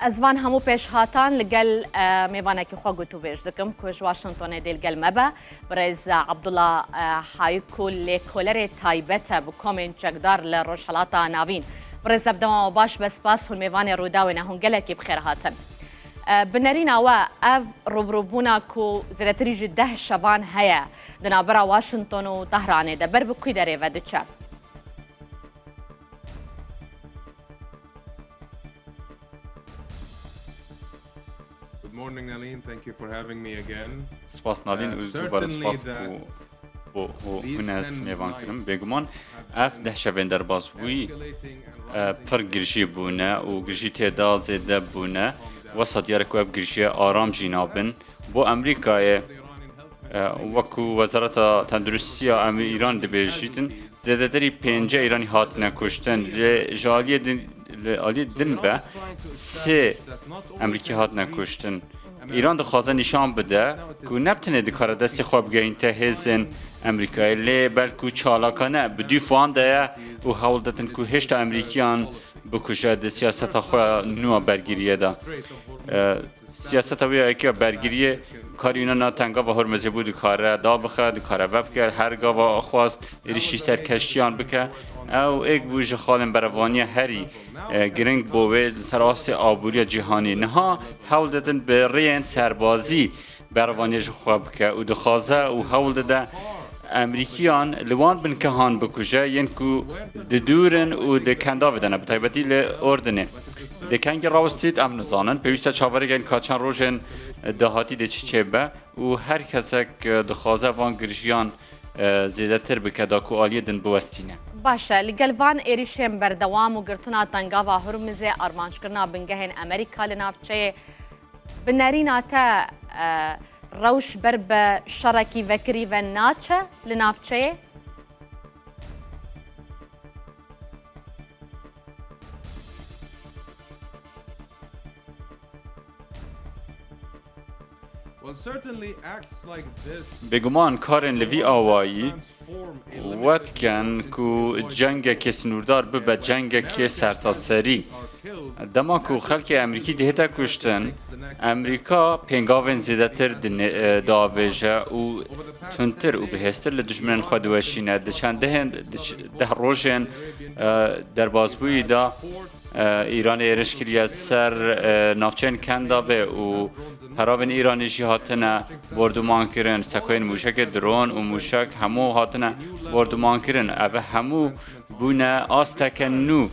ازوان همو پیش هاتان لگل میوانه که خواه گوتو بیش دکم کش واشنطن دیل گل مبا برز عبدالله حایک لکولر تایبت بکومین چکدار لروجهلاتا ناوین برز دفدما باش بس باس هون میوانه روداو نهون گله کی بخیر هاتن بنرین آوا اف روبروبونا کو زیرتری جده شوان هیا دنابرا واشنطن و طهرانه ده بر بکی داره و دچه Good morning, Navîn. Thank you for having me again. سپاس نالین و دوباره سپاس کو هناس میوان کرم بگمان اف ده شبین در بازوی پر گرژی بونه و گرژی تعداد زیاده بونه و صدیار کو اف گرژی آرام جنابن با امریکای وکو وزارت تندرستی ایران دبیجیتن زیاده دری 5 ایرانی هاتنه کشتن جالی دن به 3 امریکی هاتنه کشتن ایران دخوازه نشان بده که نبتنه دکاره دستی خواب گین ته هزن امریکایی لی بلکو چالاکانه بدی فان ده و حول دتن که هشت امریکیان بکشه ده سیاست خواه نوع برگیریه ده سیاست وی ایکی برگیریه کاری اینا نه تنگاوا هرمزی بود کاره دا بخه دکاره وب کرد هر گاوا خواست êrişî سرکشتیان بکه او ایک بوج خالن بروانی هری گرنگ بوه سراسی آبوری جهانی نها حول دادن به ریان سربازی بروانی خواب که و دخوازه و حول داده امریکیان لوان بن کهان بکوجه ین کو دورن و دکندا بدنه بطایبتی لأردنه دکنگ راوستید ام نزانن پیوسته چاوره گین کاچان روژن دهاتی ده چه به و هر کسک دخوازه وان گرژیان زیاده تر بکه دا کو آلیه دن بوستینه باشه لگل وان êrişên berdewam û girtina Tengava Hurmizê armançkirina bingehên Amerîka li navçeyê bi nerîna te rewş ber bi şerekî vekirî ve naçe li navçeyê? بگمان کارن لوی آوایی وقت کن کو جنگ که سنوردار به جنگ که سرتاسری دما کو خلک امریکی دهتا کشتن امریکا پنگاون زیادتر داویجه و تونتر و بهستر لدشمنان خود وشینه ده روشن در بازبوی دا ایران êriş kiriye ser navçeyên kenda be û peravên Îranê jî hatine borduman kirin sekoyên mûşekê dron û mûşek hemû hatine borduman kirin ev hemû bûne asteken nû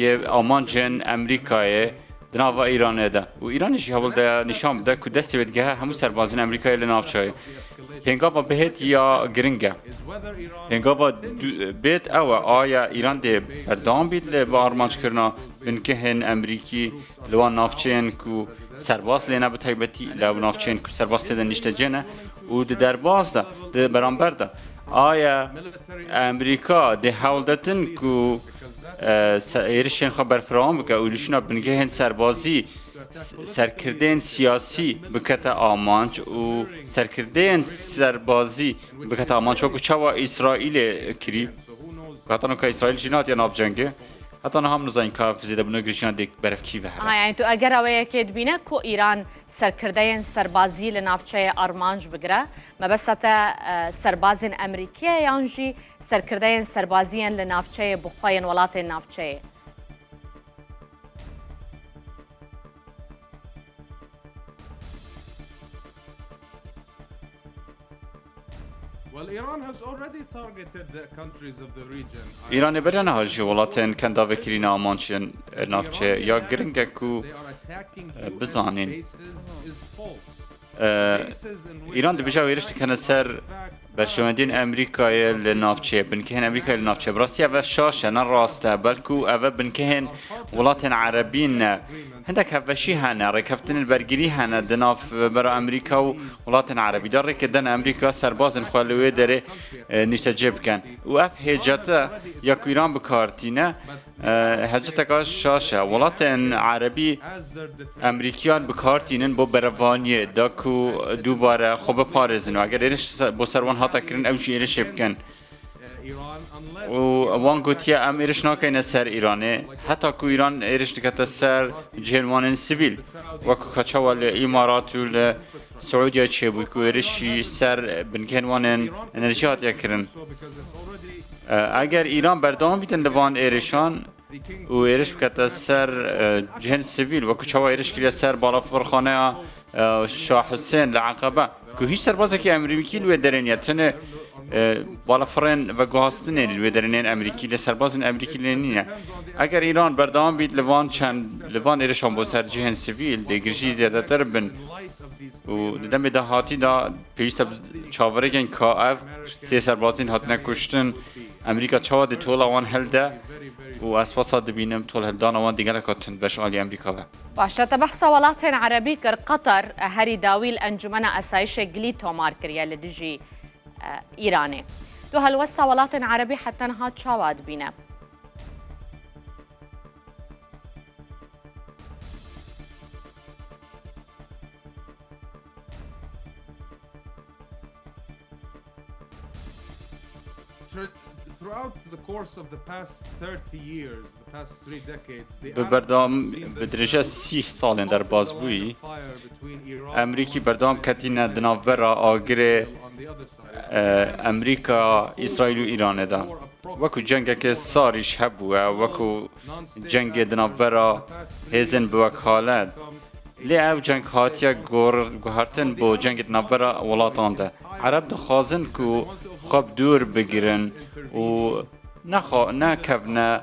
yê amancên Amerîkayê di nava Îranê de û Îranê jî hewl de nîşan bide ku destê wê digehe hemû serbazên Amerîkayê li navçeyê pengava bihêt ya giring e pengava bêt ew e aya Îran dê berdam bît li armançkirina binkehên Amerîkî li wan navçeyên ku serbaz lêne bi taybetî li navçeyên ku serbaz têde nîştecêne û di derbas de di beramber de aya Amerîka dê hewl detin ku êrişên xwe berfirwan bike û lîşîna binkehên serbazî سرکردن سیاسی بکت آمانچ و سرکردن سربازی بکت آمانچ و چوا اسرائیل کری حتی که اسرائیل جنات یا ناف جنگه حتی هم نزاین که فزیده بنا گریشان دیک برف کی به هر یعنی تو اگر اوه که بینه کو ایران سرکردن سربازی لنافچه آرمانج بگره مبسط سربازین امریکیه یانجی سرکردن سربازیان لنافچه بخواین ولات نافچه ایران برای نهاجی ولاتن کندا وکرین آمانچین نافچه یا گرنگه کو بزانین ایران دی بجاو ایرشت کنه سر برشوندین امریکای لنافچه بنکهن امریکای لنافچه براستی اوه شاشه نه راسته بلکو اوه بنکهن ولاتن عربین هندك هفشي هنا ركفتن البرجري هنا دناف برا أمريكا وولاتن عربي دار ركدن أمريكا سربازن خالوي داره نشتجيب كان وأف هجته يا إيران بكارتينا هجته كاش شاشة ولاتن عربي أمريكيان بكارتينن بو بروانية داكو دوباره خوب بارزن وأجر إيش بسروان هاتا كرن أو شيء إيش يبكن و وان گوتیه ام ایرش ناکین سر ایرانه حتی که ایران ایرش دکت سر جنوان سیویل وکو کچوال امارات و سعودیا چه بوی که ایرشی سر بنکنوان انرژی هاتیا کرن اگر ایران بردام بیتن لوان ایرشان و ایرش بکت سر جهن سیویل وکو چوا ایرش کریا سر بالا فرخانه شاه حسین لعقبه که هیچ سربازه که امریکی لوی درنیتنه بالا فرن و گواستنه لوی درنین امریکی لسربازن امریکی لنینه اگر ایران بردام بید لوان ایرشان با سر جهن سیویل دیگرشی زیاده تر بن و دم دهاتی دا پیوست چاوره گن که اف سه سربازین هاتنه کشتن امریکا چاوا دی طول آوان هلده و اسپاسا دبینم طول هلدان آوان دیگر کاتن بش آلی امریکا با باشا تبحث ولات عربي كر قطر هري داويل أنجمنا أسايش جلي تومار كريا لدجي إيراني دو هالوسا ولات عربي حتى نهاد شواد بينا Throughout the course of the past 30 years, the past 3 decades, به بردام بدرجه 30 سال در بازبویی امریکی بردام کتینه دناورا آگره امریکا اسرائیل و ایران دا وکو جنگ که ساریش هبوه وکو جنگ دناورا هزن بوکالت لی او جنگ هاتیا گوهرتن بو جنگ دناورا ولاتان ده عرب دخوازن که خواب دور بگیرن و نکفنه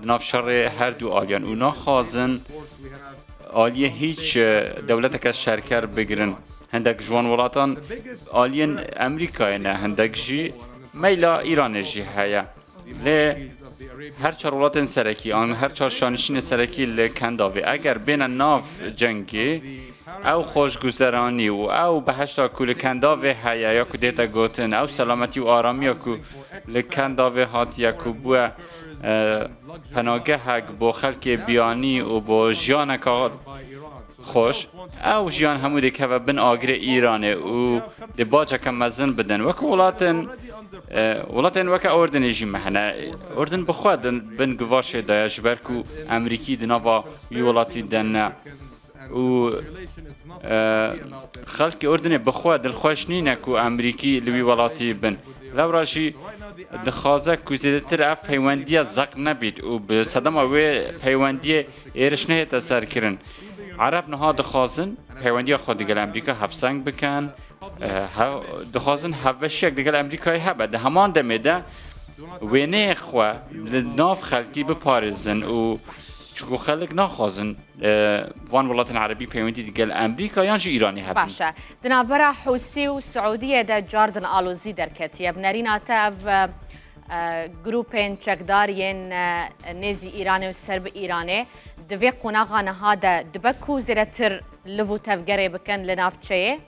ناف شر هر دو آلیان و نخوازن آلیه هیچ دولت که شرکر بگیرن هندک جوان ولاتان آلیان امریکای نه هندک جی میلا ایران جی هیا لی هر چهار ولات سرکی آن هر چهار شانشین سرکی لکنداوی اگر بین ناف جنگی او خوشگذرانی و او بهشتا کل کنداوی هیا یا که دیتا گوتن او سلامتی و آرامی یا که لکنداوی هات یا که بو پناگه هک با خلک بیانی و با جیان که خوش او جیان همو دی که بن آگر ایرانه و دی باجه که مزن بدن وکه ولاتن وکه اردن جی محنه اردن بخواد بن گواشه دایه جبر که امریکی دنابا یولاتی دن و خلق اردن بخواد دلخوش نینه که امریکی لوی ولاتی بن لوراشی دخوازه که زیدتر اف پیوندی زق نبید و به صدام اوی پیوندی ایرش نه تسر کرن عرب نها دخوازن پیوندی خود دیگل امریکا هفسنگ بکن دخوازن هفش یک دیگل امریکای هبه ده همان دمیده وینه خواه ناف خلقی بپارزن و چون خلق نخوازن وان ولات عربی پیوندی دیگل امریکا یانجی ایرانی هبن باشا دنابرا حوسي و سعودية دا جاردن آلوزي در كتيا بنارينا تاف جروبين چكدارين نيزي إيراني و سرب إيراني دوی قناغا نهادا دبكو زيرتر لفو تفگره بكن لناف چه؟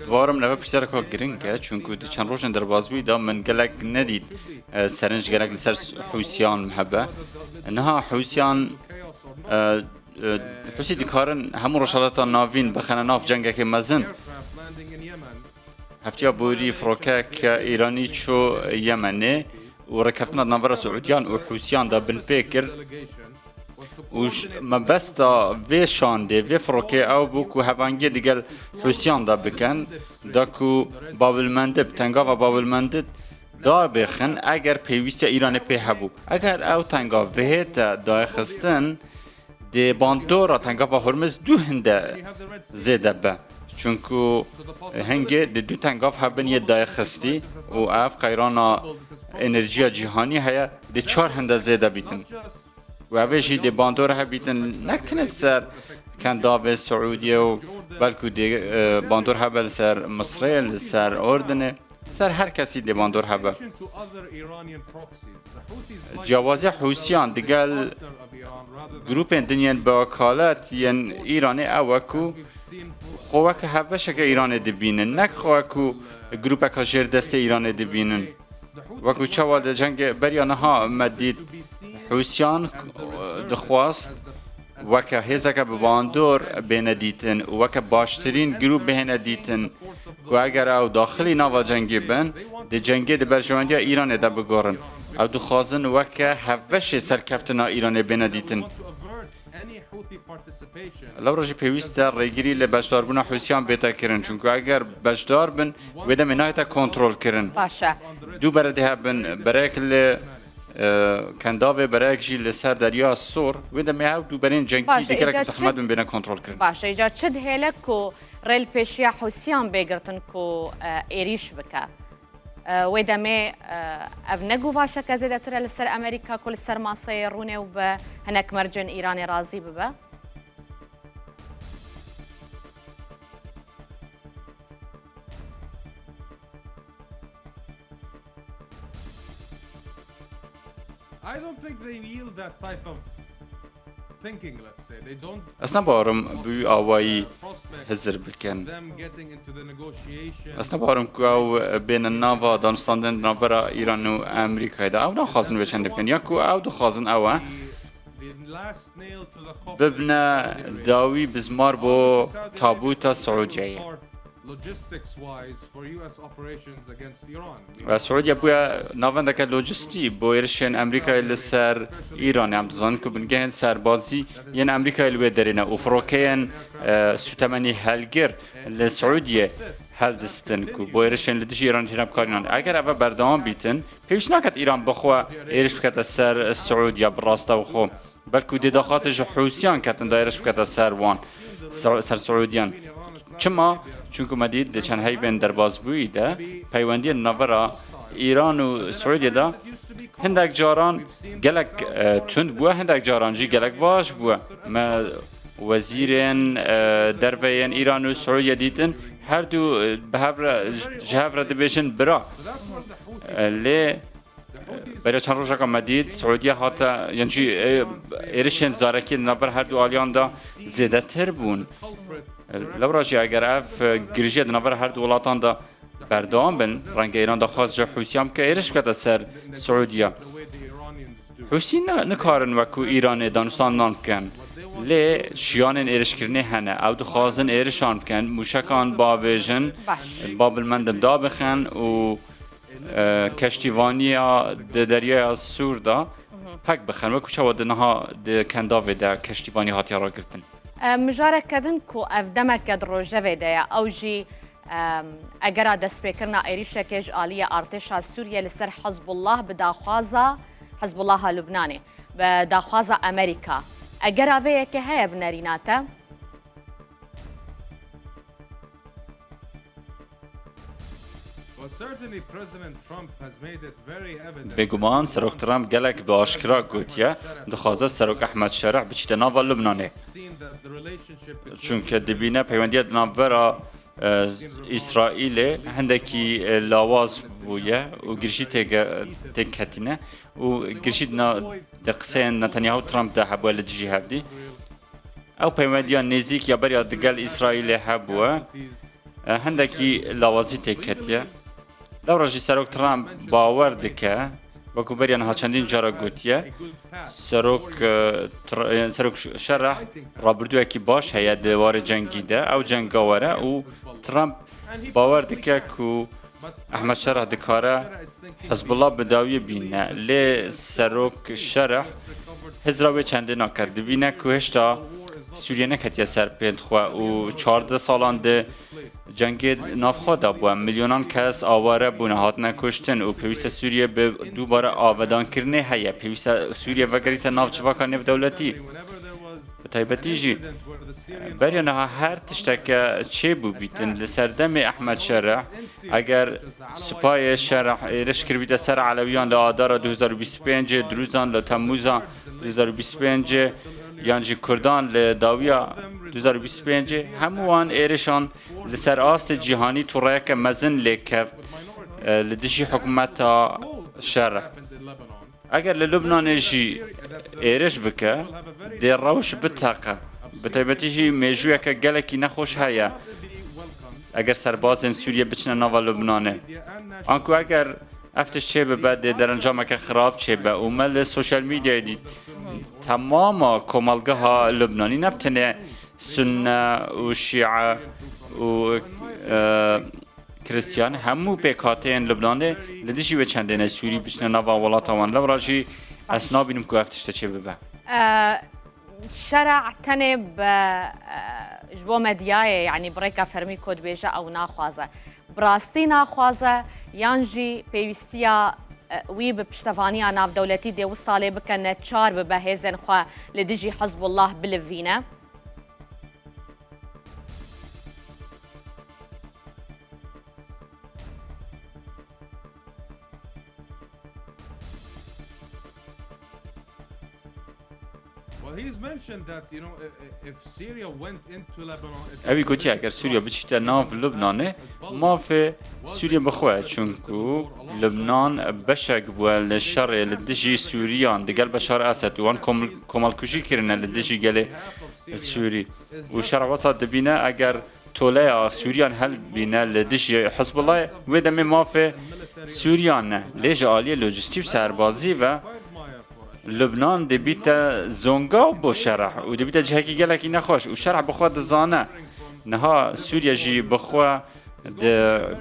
وارم نوه پرسر که گرنگه چونکو دی چند روشن در بازبوی دا من گلک ندید سرنج گلک لسر حوسیان محبه انها حوسیان حوسی دکارن همون رجهلتا ناوین بخنه ناف جنگه که مزن هفتیا بوری فروکه که ایرانی چو یمنه و رکفتنا نوار سعودیان و حوسیان دا بن پیکر وش مبستا وی شانده وی فروکه او بو که هفانگی دیگل حوسیان دا بکن دا که بابلمنده تنگاوا بابلمنده دا بخن اگر پیویست ایران پی هبو اگر او تنگاوا ویتا دا خستن دی باندورا تنگاوا هرمز دو هنده زیده با چونکو هنگه دو تنگاف هبن یه دای خستی و اف قیرانا انرژی جهانی هیا دی 4 هنده زیده بیتن و اوشی دی باندور ها بیتن نکتنه سر کنداو سعودیه و بلکو دی باندور ها بل سر مصر سر اردنه سر هر کسی دی باندور ها بل جوازی حوسیان دیگل گروپ دنیان با وکالت ین ایرانی اوکو خواه که هفشه که ایران دبینن نک خواه که گروپ که جر دست ایران دبینن وکو چوال جنگ بریانه ها مدید حوسیان دخواست وەکە هێزەکە بباندۆر بێنە دیتن و وەکە باشترین گروپ بهێنە دیتن و ئەگەر ئەو داخلی ناوا جەنگی بن دی جەنگê di berjewendiya Îranê de bigorin ew dixwazin weke hevveşê serkeftina Îranê bêne dîtin. Lew rojî pêwîst e rêgirî li beşdarbûna Hûsiyan bête kirin çunku eger beşdar bin wê demê nayete kontrol kirin. باشە دوو بەرە هەبن بەرەیەک لە کەنداوێ بەرەیەک ژی لەسەر دەریا سۆر وێ دەمێ هەو دووبەرین جەنگی دیگەرێک زەحمەت بن بێنە کۆنتڕۆل کردن. باشە ئیجا چ هێلە و ڕێل پێشیە حوسیان بێگرتن و ئێریش بکە وێ دەمێ ئەv نەگو باشەکە زێدەترە لەسەر ئەمریکا و لەسەر ماسەیە ڕوونێ و بە هەنێک مەرجن ئیرانی رازی ببە. I don't think they yield that type of thinking, let's say. They don't Ez nebarim bû awayî hizir bikin. them getting into the negotiation. Ez nebarim ku ew bêne nava danûstandin navbera Îran û Amerîkayê de ew naxwazin wê çendê bikin ya ku ew dixwazin ew e The last nail to the coffin. bibne dawî bizmar bo tabûta Siûdiyeyê. Logistics wise for US operations against Iran. Siûdiye bûye navendeke lojistî bo êrişên Amerîkayê li ser Îranê em dizanin ku bingehên serbazî yên Amerîkayê li wê derîne û firokeyên sûtemenî helgir li Siûdiyê heldistin ku bo êrişên li dijî Îranê tîne bikarînan. Eger ev berdewam bîtin pêwîst naket Îran bixwe êriş bikete ser Siûdiya bi rasta xwe belkû dê daxwazê ji Hûsiyan ketin da êriş bikete ser wan ser Siûdiyan. Çima çünkü medîd di çend heyvên derbasbûyî de peywendiyên navbera Îran û Siûdiyê de hindek caran gelek tund bûye hindek caran jî gelek baş bûye. Me wezîrên derveyên Îran û Siûdiyê dîtin her du ji hev re dibêjin bira. Lê berê çend rojeka medîd Siûdiye hate yan jî êrişên zarekî navber her du aliyan da zêdetir bûn. لەو ڕۆژی ئەگەر ئەف گرژیە دنەڤەر هەردوو وڵاتان دا بەردەوام بن ڕەنگە ئیران دەخواست ژە حوسیان بکە ئێرش بکەتە سەر سعودیە حوسی نکارن وەکو ئیرانê دانوستان بکەن lê şiyanên êrişkirinê hene ew dixwazin êrişan bikin mûşekan bavêjin babilmendim dabixin û keştîvaniya di deryaya Sûr da pek bixin wekû çawa di niha di kendavê de keştîvanî hatiye ragirtin. مجارەکەدن و ئەف دەمەکە ڕۆژەوێدەیە ئەو ژی ئەگەرا دەستپێکردنا عێریشێکێژ ئالیە ئارتێشا سووریە لەسەر حەزبوڵڵاه بداخوازە حەزبوڵڵاها لوبنانێ بە داخوازە ئەمریکا ئەگەر ئاوەیەکە هەیە بنەریناتە بێگومان سەرۆک ترامپ gelek bi aşkira gotiye dixwaze serok Ehmed Şereh biçîte nava Lubnanê. Çunke dibîne peywendiya di navbera İsraîlê hindekî lawaz bûye û girişî têk ketîne û girişî di qiseyên Netanyahu Trump de hebûye li dijî hevdî. Ew peywendiya nêzik ya beriya digel İsraîlê hebûye hindekî lawazî têk ketiye. Lewra jî serok Trump bawer dike wekû beriya niha çendîn cara gotiye serok Şereh rabirdûyekî baş heye di warê cengî de ew cengawer e û Trump bawer dike ku Ehmed Şereh dikare Hezbollah bi dawiyê bîne lê serok Şereh hizra wê çendê nake dibîne ku hêşta Sûriye neketiye ser pêntxwe û 14 salan di cengê navxwe de bûye milyonan kes aware bûne hatine kuştin û pêwîsta Sûriye bi dûbare avedankirinê heye pêwîsta Sûriye vegerîte nav civaka nêvdewletî bi taybetî jî beriya niha her tişteke çêbû bîtin li ser demê Ehmed Şereh eger Supayê Şereh êriş kiribîte ser Elewiyan li adara 2025 Drûzan li Temmûza 2025 yan jî Kurdan li dawiya 2025 hemû wan êrişan li ser astê cîhanî tureyeke mezin lê kevt li dijî hikûmeta Şereh. Eger li Lubnanê jî êriş bike dê rewş biteqe bi taybetî jî mêjûyeke gelekî nexweş heye eger serbazên Sûriye biçine nava Lubnanê. Anku eger ev tişt çê bibe dê derencameke xirab çêbe û me li sosyal medyayê تمام کۆمەڵگەها لبنانی نەبتنێ سنە و شیعە و کریستیان هەموو پێکهاتەیان لبنانê li dijî wê çendêne Sûrî biçine nava welata wan lewra jî ez nabînim ku ev tişte çê bibe. شرع تنێ ji bo medyayê yanî birêka fermî kod bêje ew naxwaze. Birastî naxwaze yan jî pêwîstiya wî bi piştevaniya navdewletî dê wisa lê bike neçar bibe hêzên xwe li dijî Hezbollah bilivîne. Well, he's mentioned that, you know, if Syria went into Lebanon... Evî gotiye eger Sûriya biçîte nav Lubnanê, mafê Sûriya bixwe çunku Lubnan beşek bûye li şerê li dijî Sûriyan di gel Beşar Esed û wan komalkujî kirine li dijî gelê Sûrî. û şerê wesa dibîne eger toleya Sûriyan hel bîne li dijî Hezbollahê wê demê mafê Sûriyan ne. Lê ji aliyê lojistîk û serbazî ve Lubnan dibîte zonga bo şerh û dibîte cihekî gelekî nexweş û şerh bixwe dizane. Niha Sûriya jî bixwe di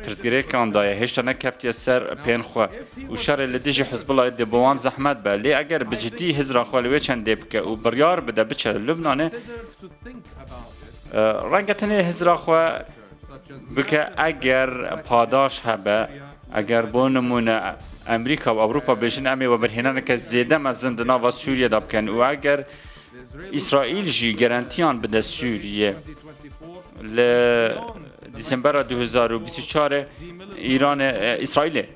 pirsgirêkan daye hêşta nekeftiye ser pên xwe û şerê li dijî Hezbollahê dê bi wan zehmet be. Lê eger bi ciddî hizra xwe li wê çendê bike û biryar bide biçe Lubnanê renge tenê hizra xwe bike eger padaş hebe eger bo nimûne Amerika و Avrupa bêjin em ê weberhêneneke zêde mezin di nava Sûriye de bikin û eger İsraîl jî gerentiyan bide Sûriyê li Dîsembera 2024 Îranê İsraîlê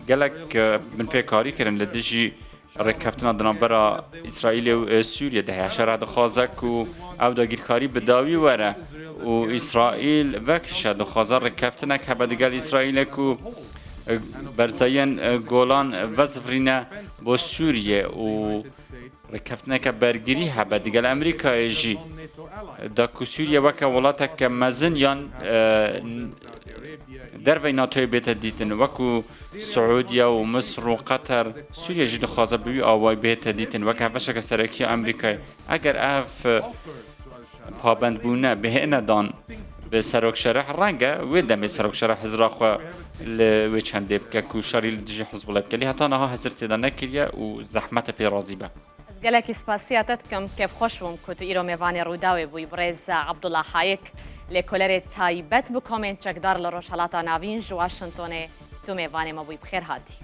gelek min pêkarî kirin li dijî rêkeftina di navbera İsraîlê û Sûriyê de heye şerh dixwaze ku ew dagîrkarî bi dawî were û İsraîl vekişe dixwaze rêkeftinek hebe digel İsraîlê ku berzayên Golan vezvirîne bo Sûriyê û rêkeftineke bergirî hebe digel Amerîkayê jî da ku Sûriye weke welateke mezin yan dervey NATOyê bête dîtin wekû Siûdiya û Misr û Qeter Sûriye jî dixwaze bi wî awayî bête dîtin weke hevşeke serekî Amerîkayê eger ev pabendbûne bihêne dan bi serokşereh renge wê demê serokşereh hizra xwe li wê çendê bike ku şerî li dijî Hezbollah bike lê heta niha hezir têda nekiriye û zehmete pê razî be. Ez gelekî spasiya te dikim kêfxweş bûm ku tu îro mêvanê Rûdawê bûyî birêz Abdullah Hayek lêkolerê taybet bi komên çekdar li Rojhilata Navîn ji Washingtonê tu mêvanê me bûyî bixêr hatî.